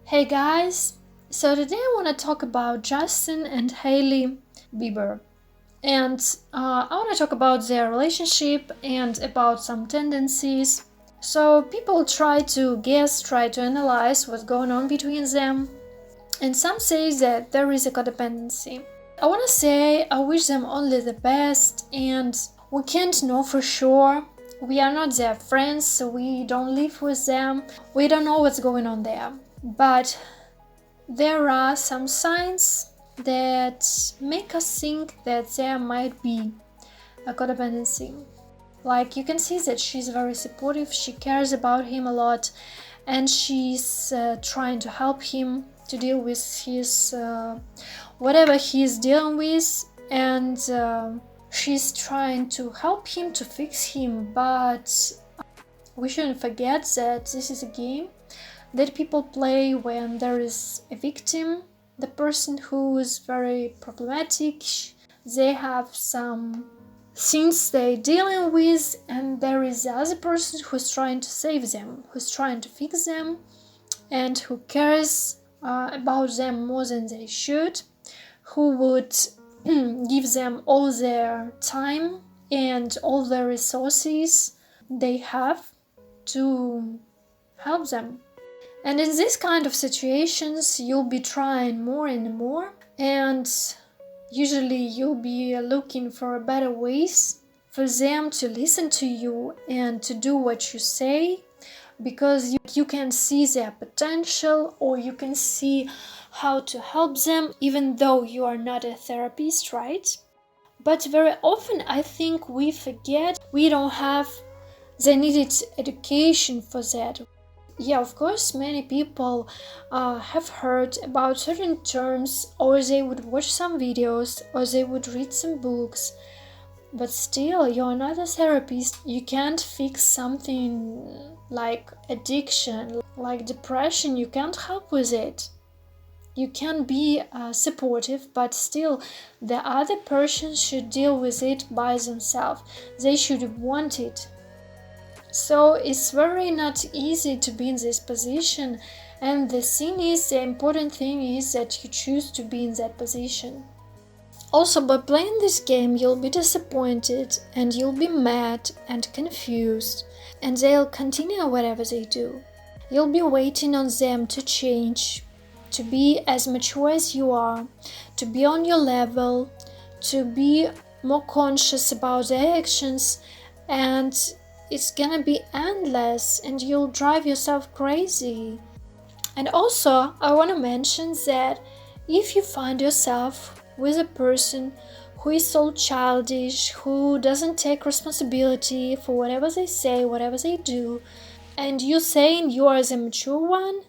Hey guys, so today I want to talk about Justin and Hailey Bieber, and I want to talk about their relationship and about some tendencies. So people try to guess, try to analyze what's going on between them, and some say that there is a codependency. I want to say I wish them only the best, and we can't know for sure. We are not their friends, so we don't live with them. We don't know what's going on there. But there are some signs that make us think that there might be a codependency. Like, you can see that she's very supportive, she cares about him a lot, and she's trying to help him to deal with his whatever he's dealing with, and she's trying to help him to fix him. But we shouldn't forget that this is a game that people play when there is a victim, the person who is very problematic. They have some things they're dealing with, and there is the other person who's trying to save them, who's trying to fix them, and who cares about them more than they should, who would give them all their time and all the resources they have to help them. And in this kind of situations, you'll be trying more and more, and usually you'll be looking for better ways for them to listen to you and to do what you say, because you can see their potential, or you can see how to help them, even though you are not a therapist, right? But very often I think we forget we don't have the needed education for that. Yeah, of course, many people have heard about certain terms, or they would watch some videos, or they would read some books. But still, you're not a therapist. You can't fix something like addiction, like depression. You can't help with it. You can be supportive, but still, the other person should deal with it by themselves. They should want it. So it's very not easy to be in this position, and the important thing is that you choose to be in that position. Also, by playing this game, you'll be disappointed, and you'll be mad and confused, and they'll continue whatever they do. You'll be waiting on them to change, to be as mature as you are, to be on your level, to be more conscious about their actions, and it's gonna be endless, and you'll drive yourself crazy. And also, I want to mention that if you find yourself with a person who is so childish, who doesn't take responsibility for whatever they say, whatever they do, and you saying you are the mature one,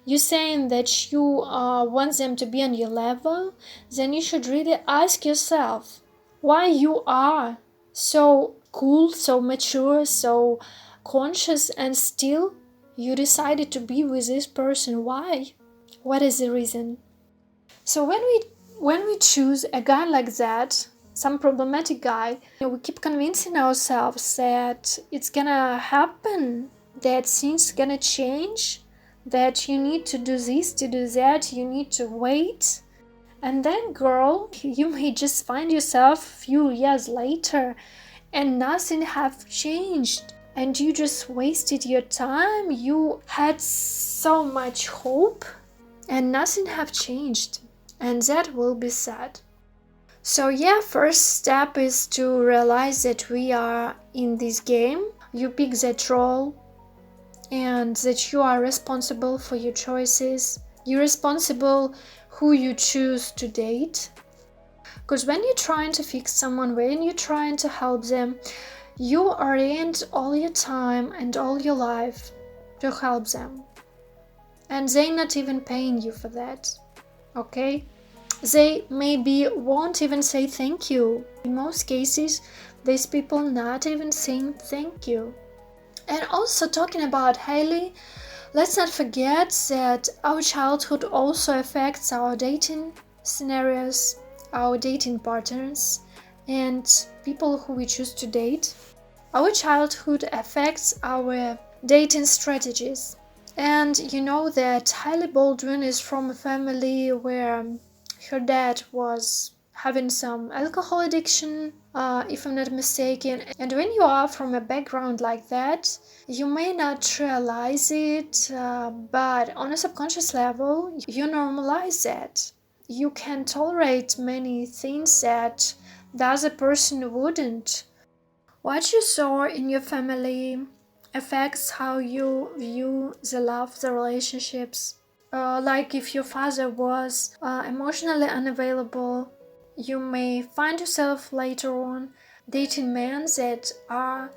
you saying that you want them to be on your level, then you should really ask yourself why you are so cool, so mature, so conscious, and still you decided to be with this person. Why? What is the reason? So when we choose a guy like that, some problematic guy, we keep convincing ourselves that it's gonna happen, that things gonna change, that you need to do this, to do that, you need to wait. And then, girl, you may just find yourself a few years later and nothing have changed, and you just wasted your time. You had so much hope and nothing have changed, and that will be sad. So yeah, first step is to realize that we are in this game. You pick that role, and that you are responsible for your choices. You're responsible who you choose to date. Because when you're trying to fix someone, when you're trying to help them, you orient all your time and all your life to help them. And they're not even paying you for that, okay? They maybe won't even say thank you. In most cases, these people not even saying thank you. And also, talking about Hailey, let's not forget that our childhood also affects our dating scenarios, our dating partners, and people who we choose to date. Our childhood affects our dating strategies. And you know that Hailey Baldwin is from a family where her dad was having some alcohol addiction, if I'm not mistaken. And when you are from a background like that, you may not realize it, but on a subconscious level, you normalize that. You can tolerate many things that the other person wouldn't. What you saw in your family affects how you view the love, the relationships. Like if your father was emotionally unavailable, you may find yourself later on dating men that are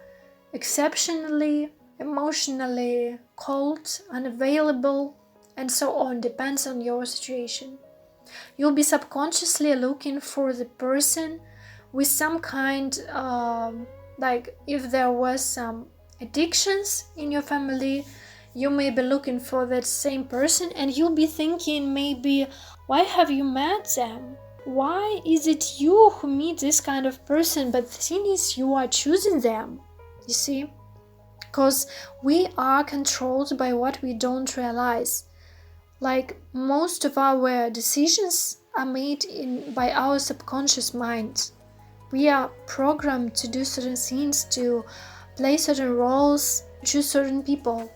exceptionally emotionally cold, unavailable, and so on. Depends on your situation. You'll be subconsciously looking for the person with some kind, like if there was some addictions in your family, you may be looking for that same person, and you'll be thinking maybe, why have you met them? Why is it you who meet this kind of person? But the thing is, you are choosing them, you see? Because we are controlled by what we don't realize. Like most of our decisions are made by our subconscious mind. We are programmed to do certain things, to play certain roles, choose certain people.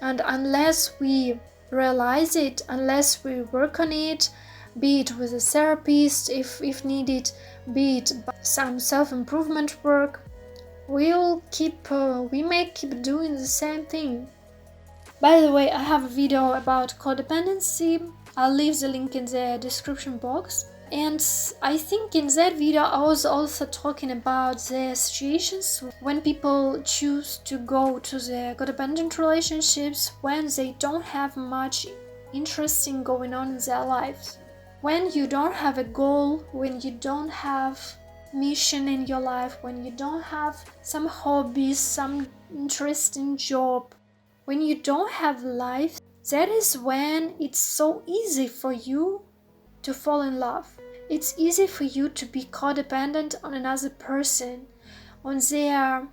And unless we realize it, unless we work on it, be it with a therapist if needed, be it some self-improvement work, we may keep doing the same thing. By the way, I have a video about codependency. I'll leave the link in the description box. And I think in that video I was also talking about the situations when people choose to go to the codependent relationships when they don't have much interesting going on in their lives. When you don't have a goal, when you don't have mission in your life, when you don't have some hobbies, some interesting job, when you don't have life, that is when it's so easy for you to fall in love. It's easy for you to be codependent on another person, on their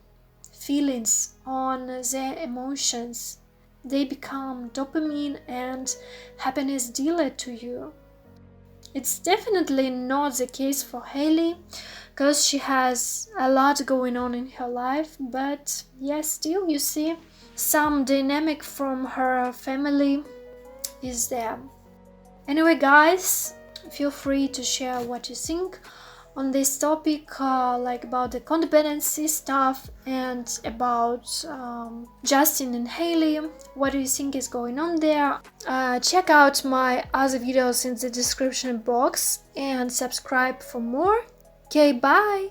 feelings, on their emotions. They become dopamine and happiness dealer to you. It's definitely not the case for Hailey, because she has a lot going on in her life, but yes, still you see some dynamic from her family is there. Anyway guys, feel free to share what you think on this topic, like about the codependency stuff and about Justin and Hailey. What do you think is going on there? Check out my other videos in the description box and subscribe for more. Okay, bye!